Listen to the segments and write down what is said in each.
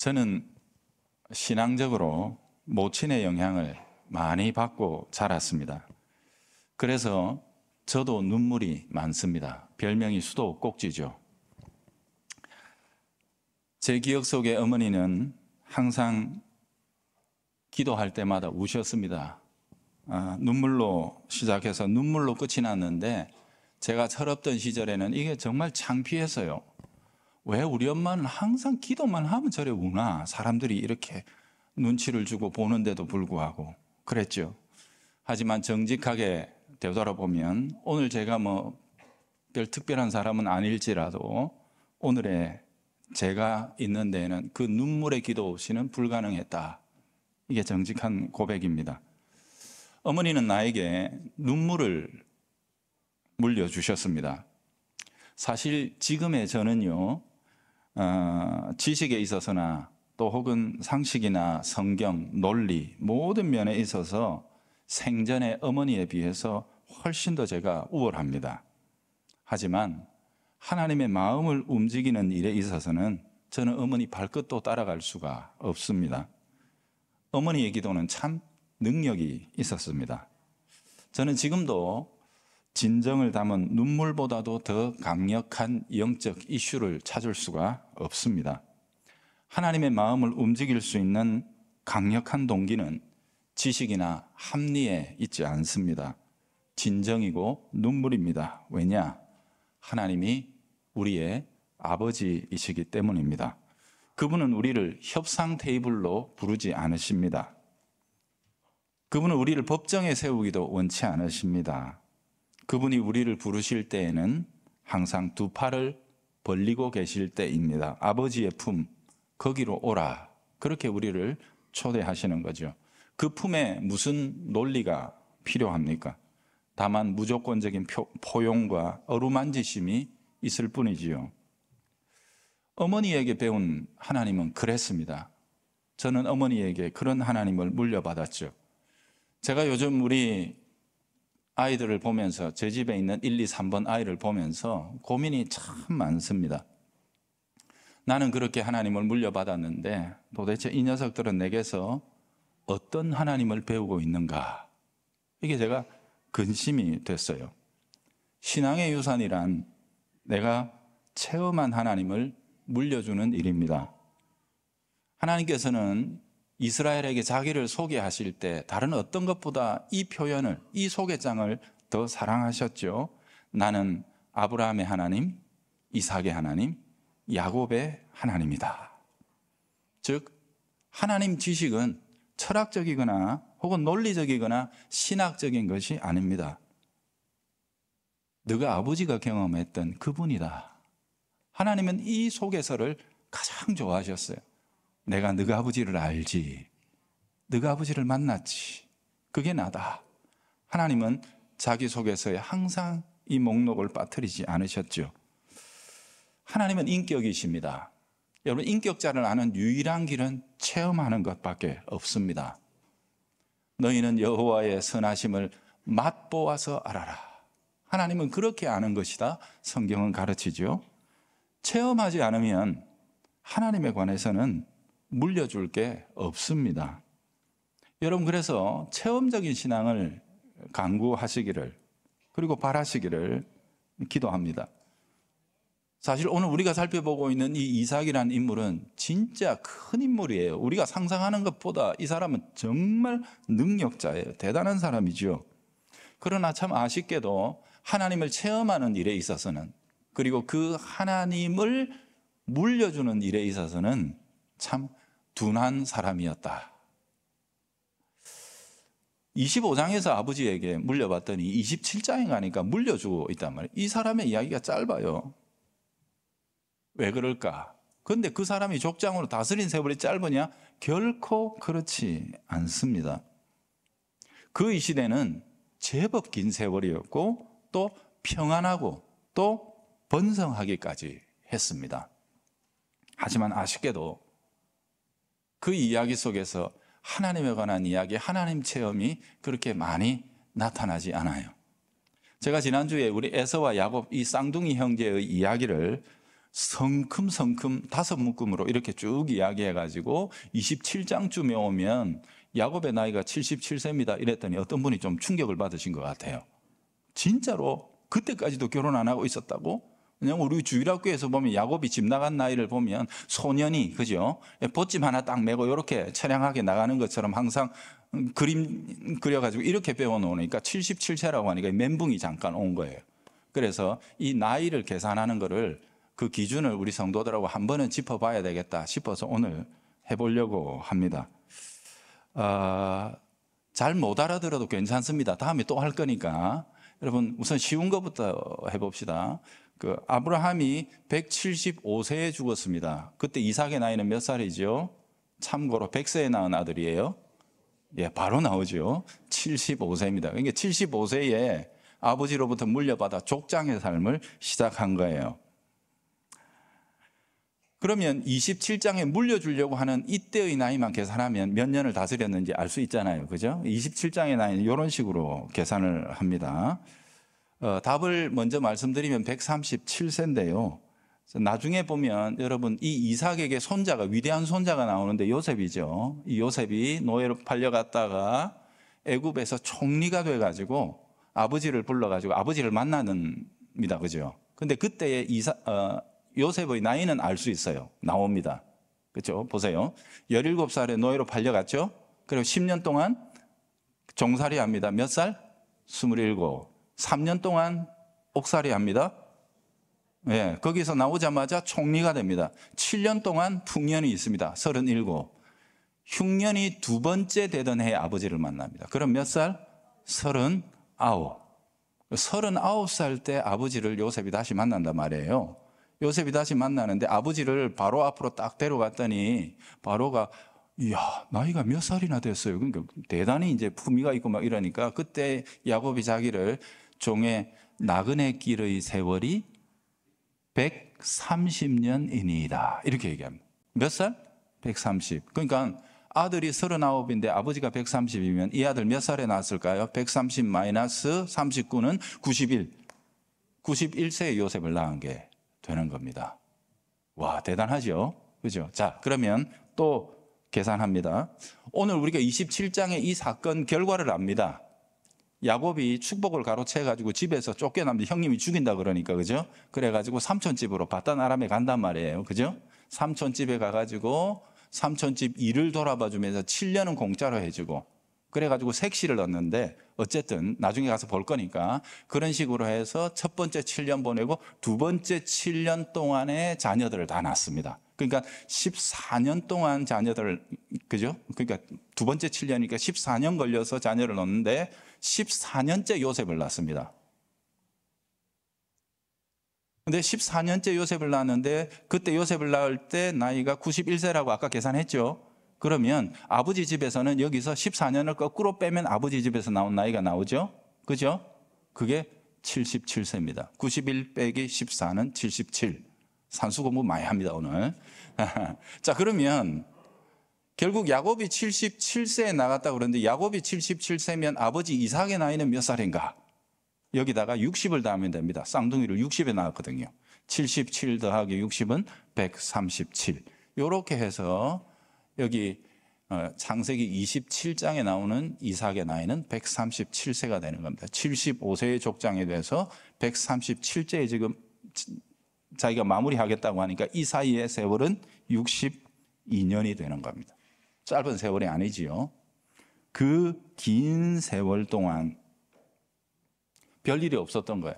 저는 신앙적으로 모친의 영향을 많이 받고 자랐습니다. 그래서 저도 눈물이 많습니다. 별명이 수도 꼭지죠. 제 기억 속에 어머니는 항상 기도할 때마다 우셨습니다. 눈물로 시작해서 눈물로 끝이 났는데 제가 철없던 시절에는 이게 정말 창피해서요. 왜 우리 엄마는 항상 기도만 하면 저래 우나? 사람들이 이렇게 눈치를 주고 보는데도 불구하고 그랬죠. 하지만 정직하게 되돌아보면 오늘 제가 별 특별한 사람은 아닐지라도 오늘의 제가 있는 데에는 그 눈물의 기도 없이는 불가능했다. 이게 정직한 고백입니다. 어머니는 나에게 눈물을 물려주셨습니다. 사실 지금의 저는요, 지식에 있어서나 또 혹은 상식이나 성경, 논리 모든 면에 있어서 생전의 어머니에 비해서 훨씬 더 제가 우월합니다. 하지만 하나님의 마음을 움직이는 일에 있어서는 저는 어머니 발끝도 따라갈 수가 없습니다. 어머니의 기도는 참 능력이 있었습니다. 저는 지금도 진정을 담은 눈물보다도 더 강력한 영적 이슈를 찾을 수가 없습니다. 하나님의 마음을 움직일 수 있는 강력한 동기는 지식이나 합리에 있지 않습니다. 진정이고 눈물입니다. 왜냐? 하나님이 우리의 아버지이시기 때문입니다. 그분은 우리를 협상 테이블로 부르지 않으십니다. 그분은 우리를 법정에 세우기도 원치 않으십니다. 그분이 우리를 부르실 때에는 항상 두 팔을 벌리고 계실 때입니다. 아버지의 품, 거기로 오라. 그렇게 우리를 초대하시는 거죠. 그 품에 무슨 논리가 필요합니까? 다만 무조건적인 포용과 어루만지심이 있을 뿐이지요. 어머니에게 배운 하나님은 그랬습니다. 저는 어머니에게 그런 하나님을 물려받았죠. 제가 요즘 우리 아이들을 보면서 제 집에 있는 1, 2, 3번 아이를 보면서 고민이 참 많습니다. 나는 그렇게 하나님을 물려받았는데 도대체 이 녀석들은 내게서 어떤 하나님을 배우고 있는가? 이게 제가 근심이 됐어요. 신앙의 유산이란 내가 체험한 하나님을 물려주는 일입니다. 하나님께서는 이스라엘에게 자기를 소개하실 때 다른 어떤 것보다 이 표현을, 이 소개장을 더 사랑하셨죠. 나는 아브라함의 하나님, 이삭의 하나님, 야곱의 하나님이다. 즉 하나님 지식은 철학적이거나 혹은 논리적이거나 신학적인 것이 아닙니다. 너가 아버지가 경험했던 그분이다. 하나님은 이 소개서를 가장 좋아하셨어요. 내가 너가 아버지를 알지. 너가 아버지를 만났지. 그게 나다. 하나님은 자기 소개서에 항상 이 목록을 빠뜨리지 않으셨죠. 하나님은 인격이십니다. 여러분, 인격자를 아는 유일한 길은 체험하는 것밖에 없습니다. 너희는 여호와의 선하심을 맛보아서 알아라. 하나님은 그렇게 아는 것이다. 성경은 가르치죠. 체험하지 않으면 하나님에 관해서는 물려줄 게 없습니다. 여러분, 그래서 체험적인 신앙을 강구하시기를 그리고 바라시기를 기도합니다. 사실 오늘 우리가 살펴보고 있는 이 이삭이라는 인물은 진짜 큰 인물이에요. 우리가 상상하는 것보다 이 사람은 정말 능력자예요. 대단한 사람이죠. 그러나 참 아쉽게도 하나님을 체험하는 일에 있어서는, 그리고 그 하나님을 물려주는 일에 있어서는 참 둔한 사람이었다. 25장에서 아버지에게 물려봤더니 27장에 가니까 물려주고 있단 말이에요. 이 사람의 이야기가 짧아요. 왜 그럴까? 그런데 그 사람이 족장으로 다스린 세월이 짧으냐? 결코 그렇지 않습니다. 그 이 시대는 제법 긴 세월이었고 또 평안하고 또 번성하기까지 했습니다. 하지만 아쉽게도 그 이야기 속에서 하나님에 관한 이야기, 하나님 체험이 그렇게 많이 나타나지 않아요. 제가 지난주에 우리 에서와 야곱 이 쌍둥이 형제의 이야기를 성큼성큼 5묶음으로 이렇게 쭉 이야기해가지고 27장쯤에 오면 야곱의 나이가 77세입니다. 이랬더니 어떤 분이 좀 충격을 받으신 것 같아요. 진짜로 그때까지도 결혼 안 하고 있었다고? 그냥 우리 주일학교에서 보면 야곱이 집 나간 나이를 보면 소년이, 그죠? 보찜 하나 딱 메고 이렇게 처량하게 나가는 것처럼 항상 그림 그려가지고 이렇게 배워놓으니까 77세라고 하니까 멘붕이 잠깐 온 거예요. 그래서 이 나이를 계산하는 거를 그 기준을 우리 성도들하고 한 번은 짚어봐야 되겠다 싶어서 오늘 해보려고 합니다. 잘 못 알아들어도 괜찮습니다. 다음에 또 할 거니까. 여러분 우선 쉬운 것부터 해봅시다. 그 아브라함이 175세에 죽었습니다. 그때 이삭의 나이는 몇 살이죠? 참고로 100세에 낳은 아들이에요. 예, 바로 나오죠. 75세입니다. 그러니까 75세에 아버지로부터 물려받아 족장의 삶을 시작한 거예요. 그러면 27장에 물려주려고 하는 이때의 나이만 계산하면 몇 년을 다스렸는지 알 수 있잖아요. 그죠? 27장의 나이는 이런 식으로 계산을 합니다. 답을 먼저 말씀드리면 137세인데요. 나중에 보면 여러분 이 이삭에게 손자가, 위대한 손자가 나오는데 요셉이죠. 이 요셉이 노예로 팔려갔다가 애굽에서 총리가 돼가지고 아버지를 불러가지고 아버지를 만나는입니다. 그죠? 근데 그때의 요셉의 나이는 알 수 있어요. 나옵니다. 그렇죠? 보세요. 17살에 노예로 팔려갔죠? 그리고 10년 동안 종살이 합니다. 몇 살? 27. 3년 동안 옥살이 합니다. 예, 거기서 나오자마자 총리가 됩니다. 7년 동안 풍년이 있습니다. 37. 흉년이 두 번째 되던 해에 아버지를 만납니다. 그럼 몇 살? 39. 39살 때 아버지를 요셉이 다시 만난단 말이에요. 요셉이 다시 만나는데 아버지를 바로 앞으로 딱 데려갔더니 바로가 이야, 나이가 몇 살이나 됐어요. 그러니까 대단히 이제 품위가 있고 막 이러니까 그때 야곱이 자기를 종의 나그네 길의 세월이 130년이니이다. 이렇게 얘기합니다. 몇 살? 130. 그러니까 아들이 39인데 아버지가 130이면 이 아들 몇 살에 낳았을까요? 130 마이너스 39는 91. 91세에 요셉을 낳은 게 되는 겁니다. 와, 대단하죠? 그죠? 자, 그러면 또 계산합니다. 오늘 우리가 27장의 이 사건 결과를 압니다. 야곱이 축복을 가로채가지고 집에서 쫓겨납니다. 형님이 죽인다 그러니까, 그죠? 그래가지고 삼촌집으로 바단 아람에 간단 말이에요. 그죠? 삼촌집에 가가지고 삼촌집 일을 돌아봐 주면서 7년은 공짜로 해주고, 그래가지고 색시를 얻는데, 어쨌든 나중에 가서 볼 거니까 그런 식으로 해서 첫 번째 7년 보내고 두 번째 7년 동안에 자녀들을 다 낳습니다. 그러니까 14년 동안 자녀들을, 그죠? 그러니까 두 번째 7년이니까 14년 걸려서 자녀를 낳는데 14년째 요셉을 낳습니다. 근데 14년째 요셉을 낳았는데 그때 요셉을 낳을 때 나이가 91세라고 아까 계산했죠. 그러면 아버지 집에서는 여기서 14년을 거꾸로 빼면 아버지 집에서 나온 나이가 나오죠. 그죠? 그게 77세입니다. 91 빼기 14는 77. 산수 공부 많이 합니다, 오늘. 자, 그러면 결국 야곱이 77세에 나갔다고 그러는데 야곱이 77세면 아버지 이삭의 나이는 몇 살인가? 여기다가 60을 더하면 됩니다. 쌍둥이를 60에 낳았거든요. 77 더하기 60은 137. 이렇게 해서 여기 창세기 27장에 나오는 이삭의 나이는 137세가 되는 겁니다. 75세의 족장에 대해서 137세에 지금 자기가 마무리하겠다고 하니까 이 사이의 세월은 62년이 되는 겁니다. 짧은 세월이 아니지요. 그 긴 세월 동안 별일이 없었던 거예요.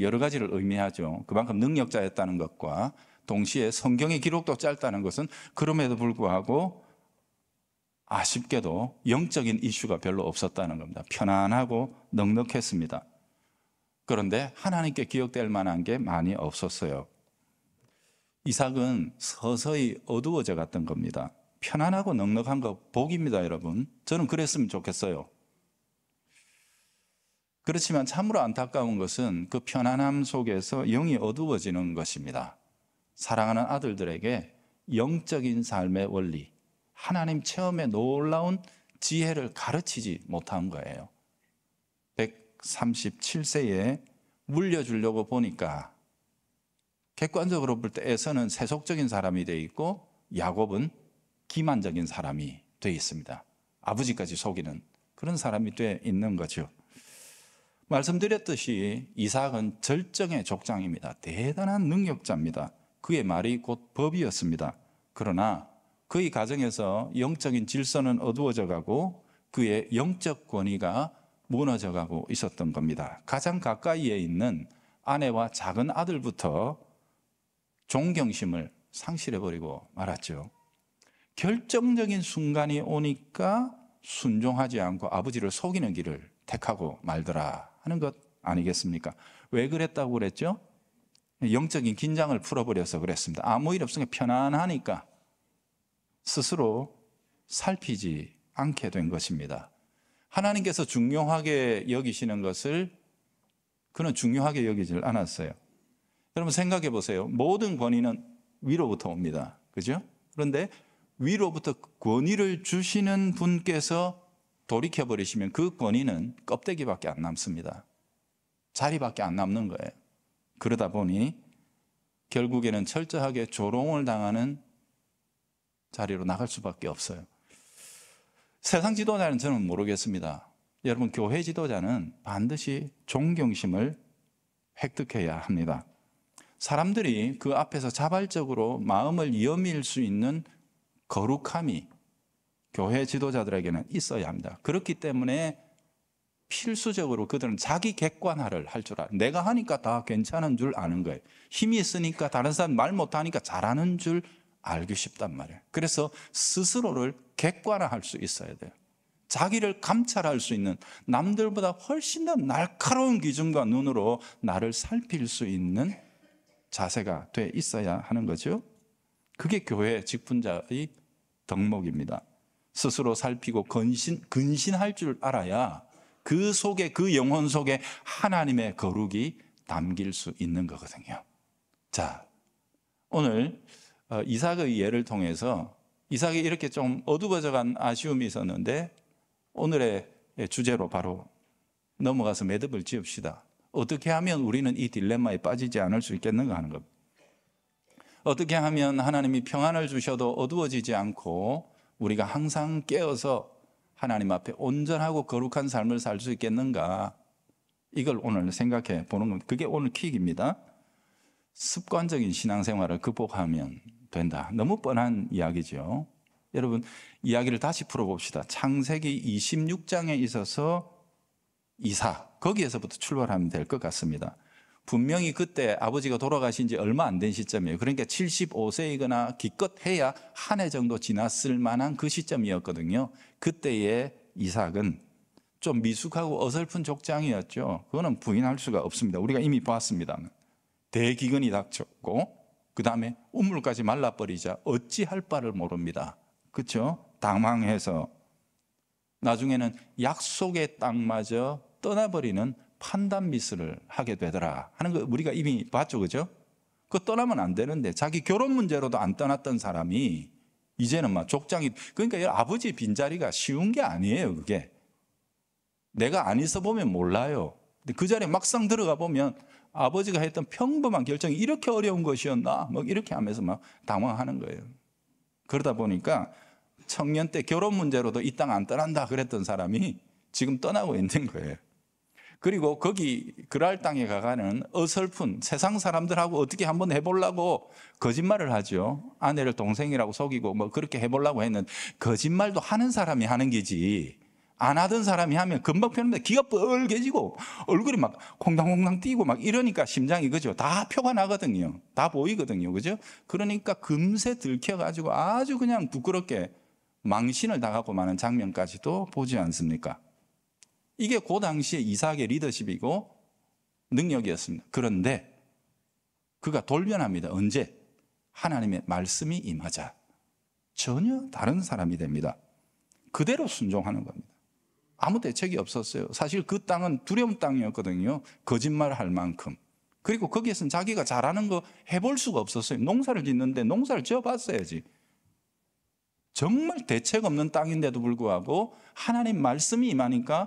여러 가지를 의미하죠. 그만큼 능력자였다는 것과 동시에 성경의 기록도 짧다는 것은 그럼에도 불구하고 아쉽게도 영적인 이슈가 별로 없었다는 겁니다. 편안하고 넉넉했습니다. 그런데 하나님께 기억될 만한 게 많이 없었어요. 이삭은 서서히 어두워져 갔던 겁니다. 편안하고 넉넉한 거 복입니다, 여러분. 저는 그랬으면 좋겠어요. 그렇지만 참으로 안타까운 것은 그 편안함 속에서 영이 어두워지는 것입니다. 사랑하는 아들들에게 영적인 삶의 원리, 하나님 체험의 놀라운 지혜를 가르치지 못한 거예요. 137세에 물려주려고 보니까 객관적으로 볼 때 에서는 세속적인 사람이 되어 있고 야곱은 기만적인 사람이 되어 있습니다. 아버지까지 속이는 그런 사람이 되어 있는 거죠. 말씀드렸듯이 이삭은 절정의 족장입니다. 대단한 능력자입니다. 그의 말이 곧 법이었습니다. 그러나 그의 가정에서 영적인 질서는 어두워져 가고 그의 영적 권위가 무너져 가고 있었던 겁니다. 가장 가까이에 있는 아내와 작은 아들부터 존경심을 상실해버리고 말았죠. 결정적인 순간이 오니까 순종하지 않고 아버지를 속이는 길을 택하고 말더라 하는 것 아니겠습니까? 왜 그랬다고 그랬죠? 영적인 긴장을 풀어버려서 그랬습니다. 아무 일 없으니까 편안하니까 스스로 살피지 않게 된 것입니다. 하나님께서 중요하게 여기시는 것을 그는 중요하게 여기질 않았어요. 여러분 생각해 보세요. 모든 권위는 위로부터 옵니다. 그죠? 그런데 위로부터 권위를 주시는 분께서 돌이켜버리시면 그 권위는 껍데기밖에 안 남습니다. 자리밖에 안 남는 거예요. 그러다 보니 결국에는 철저하게 조롱을 당하는 자리로 나갈 수밖에 없어요. 세상 지도자는 저는 모르겠습니다. 여러분 교회 지도자는 반드시 존경심을 획득해야 합니다. 사람들이 그 앞에서 자발적으로 마음을 여밀 수 있는 거룩함이 교회 지도자들에게는 있어야 합니다. 그렇기 때문에 필수적으로 그들은 자기 객관화를 할 줄 알아요. 내가 하니까 다 괜찮은 줄 아는 거예요. 힘이 있으니까 다른 사람 말 못하니까 잘하는 줄 알기 쉽단 말이에요. 그래서 스스로를 객관화할 수 있어야 돼요. 자기를 감찰할 수 있는 남들보다 훨씬 더 날카로운 기준과 눈으로 나를 살필 수 있는 자세가 돼 있어야 하는 거죠. 그게 교회 직분자의 덕목입니다. 스스로 살피고 근신할 줄 알아야 그 속에, 그 영혼 속에 하나님의 거룩이 담길 수 있는 거거든요. 자, 오늘 이삭의 예를 통해서 이삭이 이렇게 좀 어두워져간 아쉬움이 있었는데 오늘의 주제로 바로 넘어가서 매듭을 지읍시다. 어떻게 하면 우리는 이 딜레마에 빠지지 않을 수 있겠는가 하는 겁니다. 어떻게 하면 하나님이 평안을 주셔도 어두워지지 않고 우리가 항상 깨어서 하나님 앞에 온전하고 거룩한 삶을 살 수 있겠는가? 이걸 오늘 생각해 보는 겁니다. 그게 오늘 킥입니다. 습관적인 신앙생활을 극복하면 된다. 너무 뻔한 이야기죠. 여러분 이야기를 다시 풀어봅시다. 창세기 26장에 있어서 이삭, 거기에서부터 출발하면 될 것 같습니다. 분명히 그때 아버지가 돌아가신 지 얼마 안 된 시점이에요. 그러니까 75세이거나 기껏 해야 한 해 정도 지났을 만한 그 시점이었거든요. 그때의 이삭은 좀 미숙하고 어설픈 족장이었죠. 그거는 부인할 수가 없습니다. 우리가 이미 봤습니다. 대기근이 닥쳤고 그 다음에 우물까지 말라버리자 어찌할 바를 모릅니다. 그렇죠? 당황해서 나중에는 약속의 땅마저 떠나버리는 판단 미스를 하게 되더라 하는 거 우리가 이미 봤죠. 그죠? 그거 떠나면 안 되는데 자기 결혼 문제로도 안 떠났던 사람이 이제는 막 족장이, 그러니까 아버지 빈자리가 쉬운 게 아니에요. 그게 내가 안 있어 보면 몰라요. 근데 그 자리에 막상 들어가 보면 아버지가 했던 평범한 결정이 이렇게 어려운 것이었나 뭐 이렇게 하면서 막 당황하는 거예요. 그러다 보니까 청년 때 결혼 문제로도 이 땅 안 떠난다 그랬던 사람이 지금 떠나고 있는 거예요. 그리고 거기 그랄 땅에 가가는 어설픈 세상 사람들하고 어떻게 한번 해보려고 거짓말을 하죠. 아내를 동생이라고 속이고 뭐 그렇게 해보려고 했는데 거짓말도 하는 사람이 하는 게지 안 하던 사람이 하면 금방 펴는데 기가 뻘개지고 얼굴이 막 콩당콩당 뛰고 막 이러니까 심장이 그죠. 다 표가 나거든요. 다 보이거든요. 그죠? 그러니까 금세 들켜가지고 아주 그냥 부끄럽게 망신을 당하고 마는 장면까지도 보지 않습니까? 이게 그 당시에 이삭의 리더십이고 능력이었습니다. 그런데 그가 돌변합니다. 언제? 하나님의 말씀이 임하자 전혀 다른 사람이 됩니다. 그대로 순종하는 겁니다. 아무 대책이 없었어요. 사실 그 땅은 두려운 땅이었거든요. 거짓말을 할 만큼. 그리고 거기에서는 자기가 잘하는 거 해볼 수가 없었어요. 농사를 짓는데 농사를 지어봤어야지. 정말 대책 없는 땅인데도 불구하고 하나님 말씀이 임하니까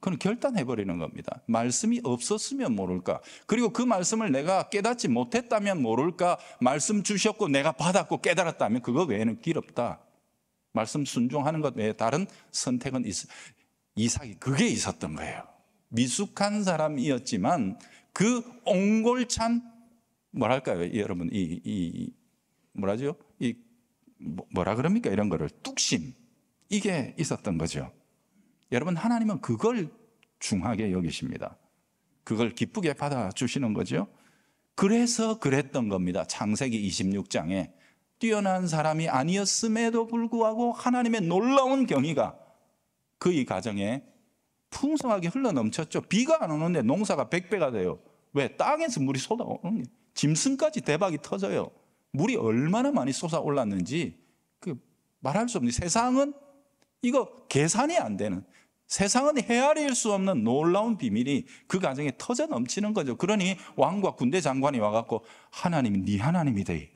그건 결단해버리는 겁니다. 말씀이 없었으면 모를까? 그리고 그 말씀을 내가 깨닫지 못했다면 모를까? 말씀 주셨고 내가 받았고 깨달았다면 그거 외에는 길 없다. 말씀 순종하는 것 외에 다른 선택은 이삭이 그게 있었던 거예요. 미숙한 사람이었지만 그 옹골찬 뭐랄까요, 여러분 뭐라죠? 뭐라 그럽니까? 이런 거를 뚝심, 이게 있었던 거죠. 여러분, 하나님은 그걸 중하게 여기십니다. 그걸 기쁘게 받아주시는 거죠. 그래서 그랬던 겁니다. 창세기 26장에 뛰어난 사람이 아니었음에도 불구하고 하나님의 놀라운 경의가 그의 가정에 풍성하게 흘러넘쳤죠. 비가 안 오는데 농사가 100배가 돼요. 왜? 땅에서 물이 쏟아오는 게, 짐승까지 대박이 터져요. 물이 얼마나 많이 쏟아올랐는지 말할 수 없는, 세상은 이거 계산이 안 되는, 세상은 헤아릴 수 없는 놀라운 비밀이 그 가정에 터져 넘치는 거죠. 그러니 왕과 군대 장관이 와갖고 하나님이 네 하나님이 돼,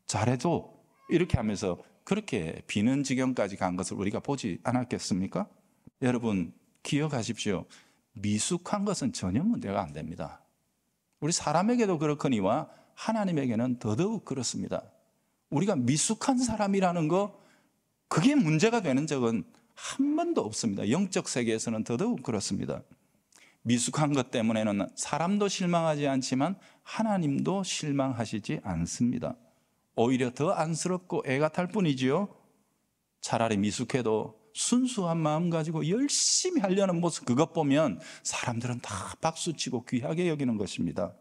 잘해줘, 이렇게 하면서 그렇게 비는 지경까지 간 것을 우리가 보지 않았겠습니까? 여러분 기억하십시오. 미숙한 것은 전혀 문제가 안 됩니다. 우리 사람에게도 그렇거니와 하나님에게는 더더욱 그렇습니다. 우리가 미숙한 사람이라는 거, 그게 문제가 되는 적은 한 번도 없습니다. 영적 세계에서는 더더욱 그렇습니다. 미숙한 것 때문에는 사람도 실망하지 않지만 하나님도 실망하시지 않습니다. 오히려 더 안쓰럽고 애가 탈 뿐이지요. 차라리 미숙해도 순수한 마음 가지고 열심히 하려는 모습, 그것 보면 사람들은 다 박수치고 귀하게 여기는 것입니다.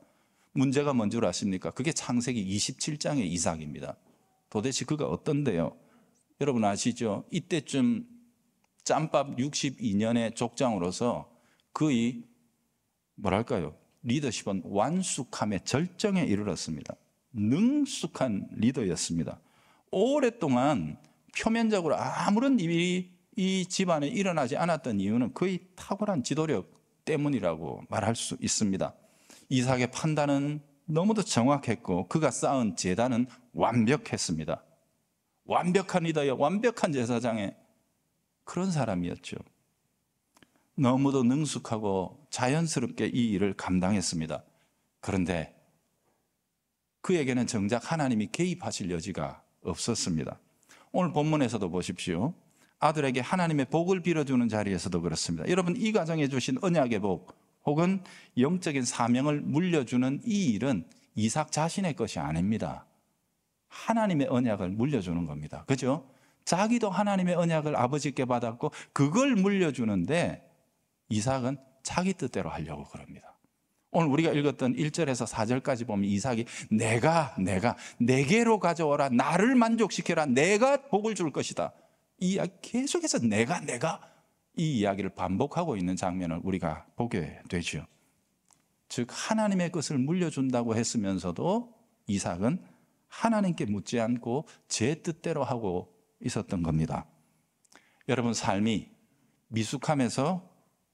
문제가 뭔 줄 아십니까? 그게 창세기 27장의 이삭입니다. 도대체 그가 어떤데요? 여러분 아시죠? 이때쯤 짬밥 62년의 족장으로서 그의 뭐랄까요? 리더십은 완숙함의 절정에 이르렀습니다. 능숙한 리더였습니다. 오랫동안 표면적으로 아무런 일이 이 집안에 일어나지 않았던 이유는 그의 탁월한 지도력 때문이라고 말할 수 있습니다. 이삭의 판단은 너무도 정확했고 그가 쌓은 제단은 완벽했습니다. 완벽한 리더여, 완벽한 제사장의 그런 사람이었죠. 너무도 능숙하고 자연스럽게 이 일을 감당했습니다. 그런데 그에게는 정작 하나님이 개입하실 여지가 없었습니다. 오늘 본문에서도 보십시오. 아들에게 하나님의 복을 빌어주는 자리에서도 그렇습니다. 여러분, 이 가정에 주신 언약의 복 혹은 영적인 사명을 물려주는 이 일은 이삭 자신의 것이 아닙니다. 하나님의 언약을 물려주는 겁니다. 그죠? 자기도 하나님의 언약을 아버지께 받았고 그걸 물려주는데 이삭은 자기 뜻대로 하려고 그럽니다. 오늘 우리가 읽었던 1절에서 4절까지 보면 이삭이 내가 내게로 가져오라, 나를 만족시켜라, 내가 복을 줄 것이다, 이 이야기 계속해서 내가 이 이야기를 반복하고 있는 장면을 우리가 보게 되죠. 즉 하나님의 것을 물려준다고 했으면서도 이삭은 하나님께 묻지 않고 제 뜻대로 하고 있었던 겁니다. 여러분, 삶이 미숙함에서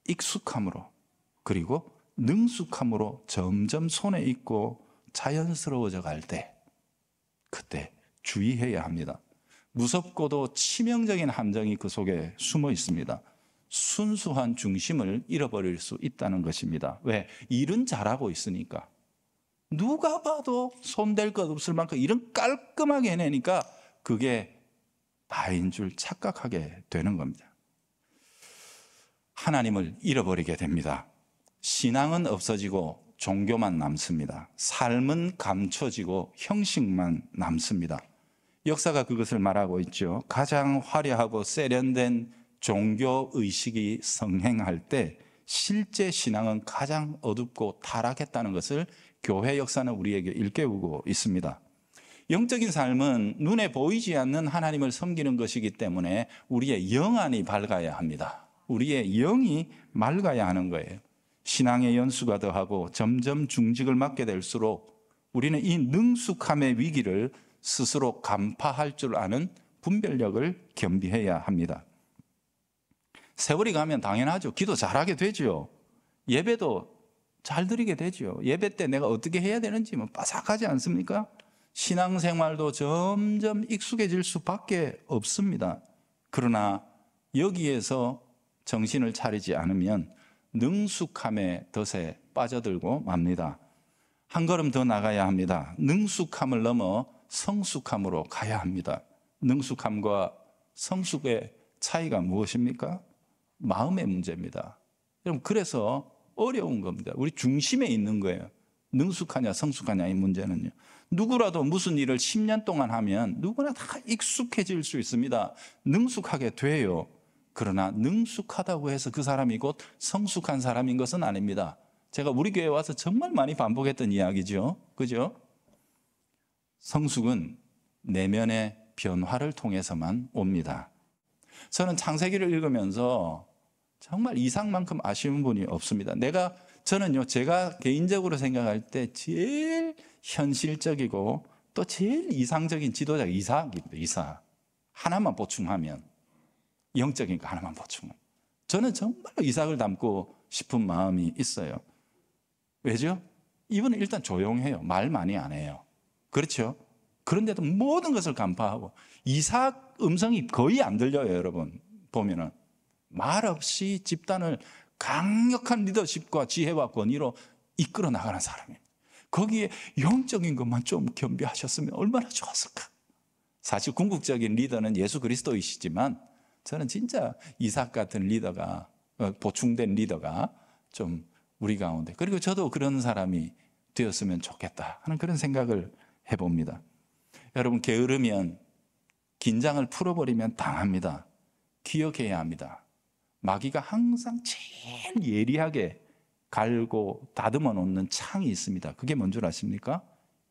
익숙함으로 그리고 능숙함으로 점점 손에 익고 자연스러워져 갈 때, 그때 주의해야 합니다. 무섭고도 치명적인 함정이 그 속에 숨어 있습니다. 순수한 중심을 잃어버릴 수 있다는 것입니다. 왜? 일은 잘하고 있으니까. 누가 봐도 손댈 것 없을 만큼 일은 깔끔하게 해내니까 그게 다인 줄 착각하게 되는 겁니다. 하나님을 잃어버리게 됩니다. 신앙은 없어지고 종교만 남습니다. 삶은 감춰지고 형식만 남습니다. 역사가 그것을 말하고 있죠. 가장 화려하고 세련된 종교의식이 성행할 때 실제 신앙은 가장 어둡고 타락했다는 것을 교회 역사는 우리에게 일깨우고 있습니다. 영적인 삶은 눈에 보이지 않는 하나님을 섬기는 것이기 때문에 우리의 영안이 밝아야 합니다. 우리의 영이 맑아야 하는 거예요. 신앙의 연수가 더하고 점점 중직을 맡게 될수록 우리는 이 능숙함의 위기를 스스로 간파할 줄 아는 분별력을 겸비해야 합니다. 세월이 가면 당연하죠. 기도 잘하게 되죠. 예배도 잘 드리게 되죠. 예배 때 내가 어떻게 해야 되는지 빠삭하지 않습니까? 신앙생활도 점점 익숙해질 수밖에 없습니다. 그러나 여기에서 정신을 차리지 않으면 능숙함의 덫에 빠져들고 맙니다. 한 걸음 더 나가야 합니다. 능숙함을 넘어 성숙함으로 가야 합니다. 능숙함과 성숙의 차이가 무엇입니까? 마음의 문제입니다. 여러분, 그래서 어려운 겁니다. 우리 중심에 있는 거예요. 능숙하냐 성숙하냐 이 문제는요. 누구라도 무슨 일을 10년 동안 하면 누구나 다 익숙해질 수 있습니다. 능숙하게 돼요. 그러나 능숙하다고 해서 그 사람이 곧 성숙한 사람인 것은 아닙니다. 제가 우리 교회에 와서 정말 많이 반복했던 이야기죠. 그죠? 성숙은 내면의 변화를 통해서만 옵니다. 저는 창세기를 읽으면서 정말 이상만큼 아쉬운 분이 없습니다. 저는요, 제가 개인적으로 생각할 때 제일 현실적이고 또 제일 이상적인 지도자가 이삭입니다. 이삭. 하나만 보충하면, 영적인 거 하나만 보충하면. 저는 정말 이삭을 닮고 싶은 마음이 있어요. 왜죠? 이분은 일단 조용해요. 말 많이 안 해요. 그렇죠? 그런데도 모든 것을 간파하고, 이삭 음성이 거의 안 들려요, 여러분. 보면은. 말 없이 집단을 강력한 리더십과 지혜와 권위로 이끌어 나가는 사람입니다. 거기에 영적인 것만 좀 겸비하셨으면 얼마나 좋았을까. 사실 궁극적인 리더는 예수 그리스도이시지만 저는 진짜 이삭 같은 리더가, 보충된 리더가 좀 우리 가운데, 그리고 저도 그런 사람이 되었으면 좋겠다 하는 그런 생각을 해봅니다. 여러분, 게으르면, 긴장을 풀어버리면 당합니다. 기억해야 합니다. 마귀가 항상 제일 예리하게 갈고 다듬어 놓는 창이 있습니다. 그게 뭔 줄 아십니까?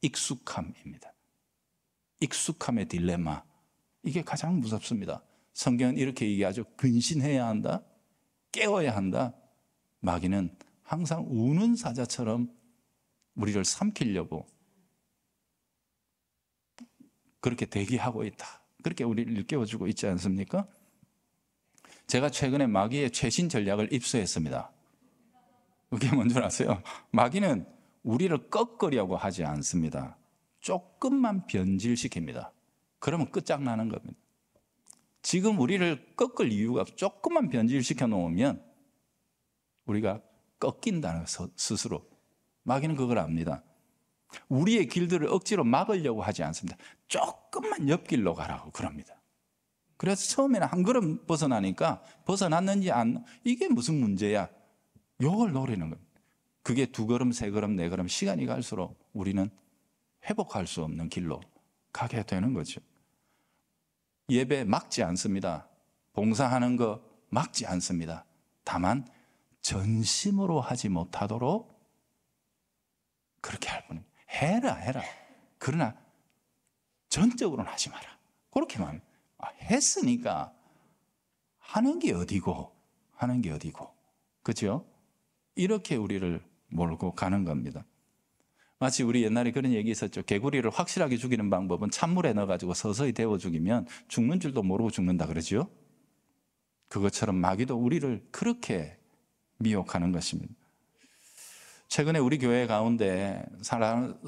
익숙함입니다. 익숙함의 딜레마. 이게 가장 무섭습니다. 성경은 이렇게 얘기하죠. 근신해야 한다. 깨워야 한다. 마귀는 항상 우는 사자처럼 우리를 삼키려고 그렇게 대기하고 있다. 그렇게 우리를 일깨워주고 있지 않습니까? 제가 최근에 마귀의 최신 전략을 입수했습니다. 그게 뭔지 아세요? 마귀는 우리를 꺾으려고 하지 않습니다. 조금만 변질시킵니다. 그러면 끝장나는 겁니다. 지금 우리를 꺾을 이유가 조금만 변질시켜 놓으면 우리가 꺾인다는 것, 스스로. 마귀는 그걸 압니다. 우리의 길들을 억지로 막으려고 하지 않습니다. 조금만 옆길로 가라고 그럽니다. 그래서 처음에는 한 걸음 벗어나니까 벗어났는지 이게 무슨 문제야? 이걸 노리는 겁니다. 그게 2걸음, 3걸음, 4걸음 시간이 갈수록 우리는 회복할 수 없는 길로 가게 되는 거죠. 예배 막지 않습니다. 봉사하는 거 막지 않습니다. 다만 전심으로 하지 못하도록 그렇게 할 뿐입니다. 해라. 그러나 전적으로는 하지 마라. 그렇게만 합니다. 했으니까 하는 게 어디고. 그렇죠? 이렇게 우리를 몰고 가는 겁니다. 마치 우리 옛날에 그런 얘기 있었죠. 개구리를 확실하게 죽이는 방법은 찬물에 넣어가지고 서서히 데워 죽이면 죽는 줄도 모르고 죽는다 그러죠. 그것처럼 마귀도 우리를 그렇게 미혹하는 것입니다. 최근에 우리 교회 가운데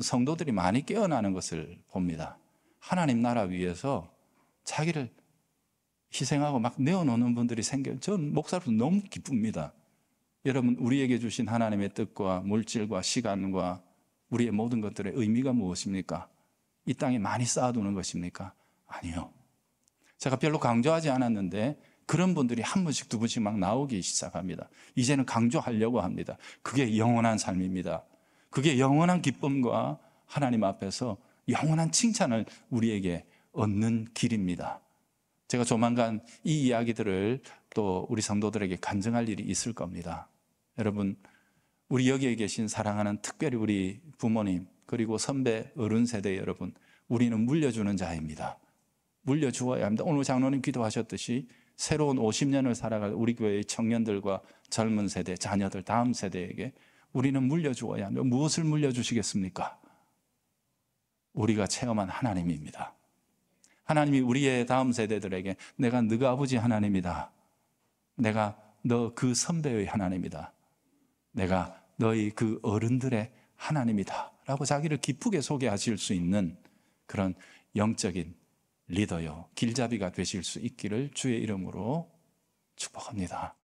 성도들이 많이 깨어나는 것을 봅니다. 하나님 나라 위해서 자기를 희생하고 막 내어놓는 분들이 생겨요. 전 목사로서 너무 기쁩니다. 여러분, 우리에게 주신 하나님의 뜻과 물질과 시간과 우리의 모든 것들의 의미가 무엇입니까? 이 땅에 많이 쌓아두는 것입니까? 아니요. 제가 별로 강조하지 않았는데 그런 분들이 한 번씩 2번씩 막 나오기 시작합니다. 이제는 강조하려고 합니다. 그게 영원한 삶입니다. 그게 영원한 기쁨과 하나님 앞에서 영원한 칭찬을 우리에게 얻는 길입니다. 제가 조만간 이 이야기들을 또 우리 성도들에게 간증할 일이 있을 겁니다. 여러분, 우리 여기에 계신 사랑하는 특별히 우리 부모님 그리고 선배 어른 세대 여러분, 우리는 물려주는 자입니다. 물려주어야 합니다. 오늘 장로님 기도하셨듯이 새로운 50년을 살아갈 우리 교회의 청년들과 젊은 세대, 자녀들, 다음 세대에게 우리는 물려주어야 합니다. 무엇을 물려주시겠습니까? 우리가 체험한 하나님입니다. 하나님이 우리의 다음 세대들에게 내가 너가 아버지 하나님이다. 내가 너 그 선배의 하나님이다. 내가 너희 그 어른들의 하나님이다. 라고 자기를 기쁘게 소개하실 수 있는 그런 영적인 리더요, 길잡이가 되실 수 있기를 주의 이름으로 축복합니다.